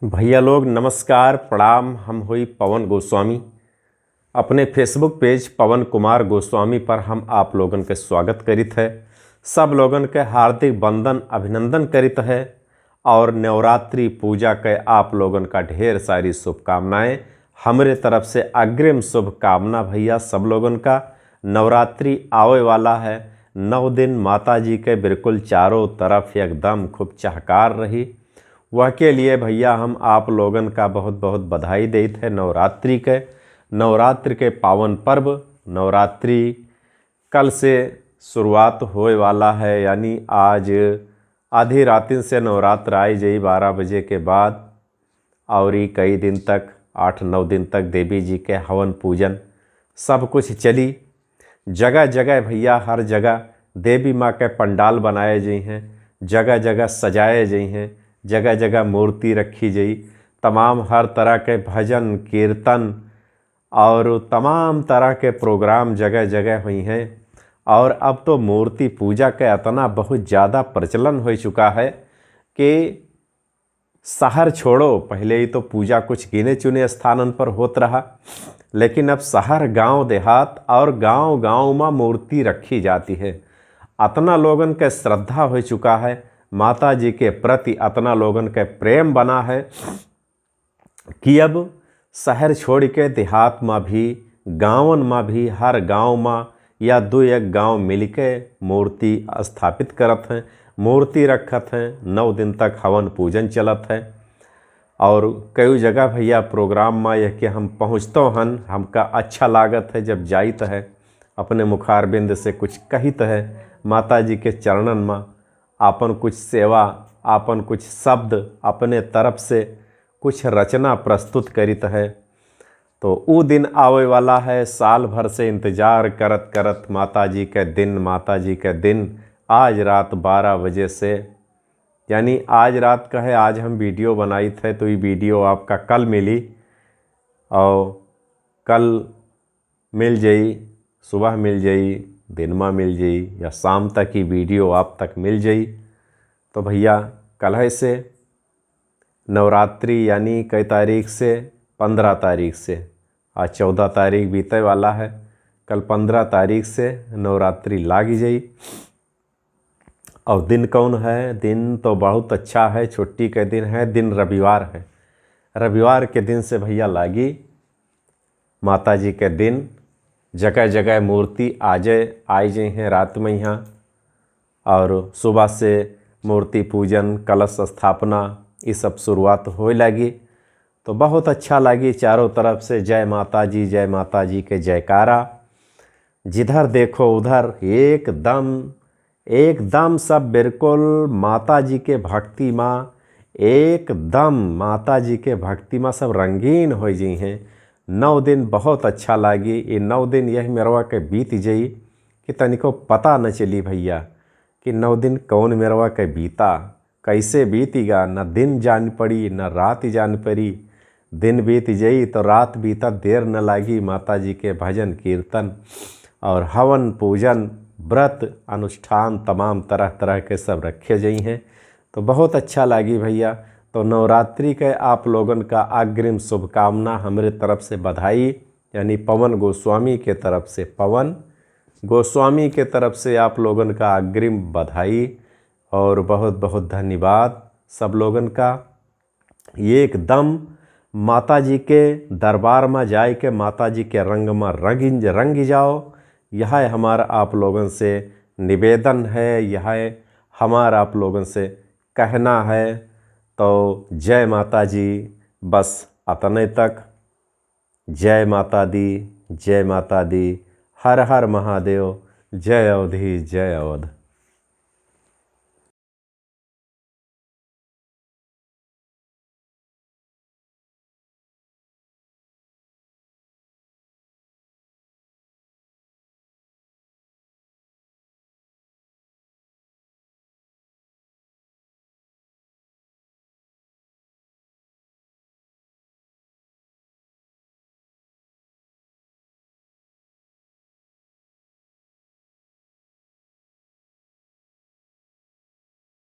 भैया लोग नमस्कार प्रणाम। हम हुई पवन गोस्वामी। अपने फेसबुक पेज पवन कुमार गोस्वामी पर हम आप लोगन के स्वागत करित है। सब लोगन के हार्दिक वंदन अभिनंदन करित है और नवरात्रि पूजा के आप लोगन का ढेर सारी शुभकामनाएं। हमरे तरफ से अग्रिम शुभकामना भैया सब लोगन का। नवरात्रि आवे वाला है, 9 दिन माता जी के बिल्कुल चारों तरफ एकदम खूब चहकार रही। वह के लिए भैया हम आप लोगन का बहुत बहुत बधाई देते हैं। नवरात्रि के पावन पर्व नवरात्रि कल से शुरुआत होए वाला है, यानी आज आधी रातिन से नवरात्र आई जाई 12 बजे के बाद और कई दिन तक 8-9 दिन तक देवी जी के हवन पूजन सब कुछ चली। जगह जगह भैया हर जगह देवी माँ के पंडाल बनाए गए हैं, जगह जगह सजाए गए हैं, जगह जगह मूर्ति रखी गई। तमाम हर तरह के भजन कीर्तन और तमाम तरह के प्रोग्राम जगह जगह हुई हैं। और अब तो मूर्ति पूजा का इतना बहुत ज़्यादा प्रचलन हो चुका है कि शहर छोड़ो, पहले ही तो पूजा कुछ गिने चुने स्थानन पर होत रहा, लेकिन अब शहर गांव देहात और गांव गांव में मूर्ति रखी जाती है। अतना लोगन के श्रद्धा हो चुका है, माता जी के प्रति अतना लोगन के प्रेम बना है कि अब शहर छोड़ के देहात में भी गाँवन में भी हर गांव में या 2-1 गांव मिलके मूर्ति स्थापित करत हैं, मूर्ति रखत हैं। 9 दिन तक हवन पूजन चलत है और कई जगह भैया प्रोग्राम में यह कि हम पहुँचते हन, हमका अच्छा लागत है जब जाइत है, अपने मुखारबिंद से कुछ कहित है माता जी के चरणन में, आपन कुछ सेवा आपन कुछ शब्द अपने तरफ से कुछ रचना प्रस्तुत करित है। तो वो दिन आवे वाला है, साल भर से इंतज़ार करत करत माता जी के दिन आज रात 12 बजे से, यानी आज रात का है। आज हम वीडियो बनाई थे तो ये वीडियो आपका कल मिली और कल मिल जाई, सुबह मिल जाई, दिन में मिल जाई या शाम तक ही वीडियो आप तक मिल जाई। तो भैया कल है से नवरात्रि यानी कई तारीख से 15 तारीख से, आज 14 तारीख बीते वाला है, कल 15 तारीख से नवरात्रि लागी जाई। और दिन कौन है? दिन तो बहुत अच्छा है, छुट्टी के दिन है, दिन रविवार है। रविवार के दिन से भैया लागी माता जी के दिन। जगह जगह मूर्ति आई जाए हैं रात में यहाँ, और सुबह से मूर्ति पूजन कलश स्थापना ये सब शुरुआत होए लगी। तो बहुत अच्छा लगी, चारों तरफ से जय माता जी के जयकारा। जिधर देखो उधर एकदम सब बिल्कुल माता जी के भक्ति माँ, एकदम माता जी के भक्ति माँ सब रंगीन हो जी हैं। 9 दिन बहुत अच्छा लगी। ये 9 दिन यही मेरवा के बीत जाई कि तनिको पता न चली भैया कि 9 दिन कौन मेरवा के बीता, कैसे बीतीगा, न दिन जान पड़ी न रात जान पड़ी। दिन बीत जाई तो रात बीता देर न लागी। माता जी के भजन कीर्तन और हवन पूजन व्रत अनुष्ठान तमाम तरह तरह के सब रखे जाई हैं। तो बहुत अच्छा लगी भैया। तो नवरात्रि के आप लोगन का अग्रिम शुभकामना, हमरे तरफ से बधाई, यानी पवन गोस्वामी के तरफ से आप लोगन का अग्रिम बधाई और बहुत बहुत धन्यवाद सब लोगन का। एकदम माता जी के दरबार में जाए के माता जी के रंग में रंग जाओ, यह हमारा आप लोगन से निवेदन है, यह हमारा आप लोगन से कहना है। तो जय माता जी, बस अतने तक। जय माता दी, हर हर महादेव, जय अवधि जय अवध।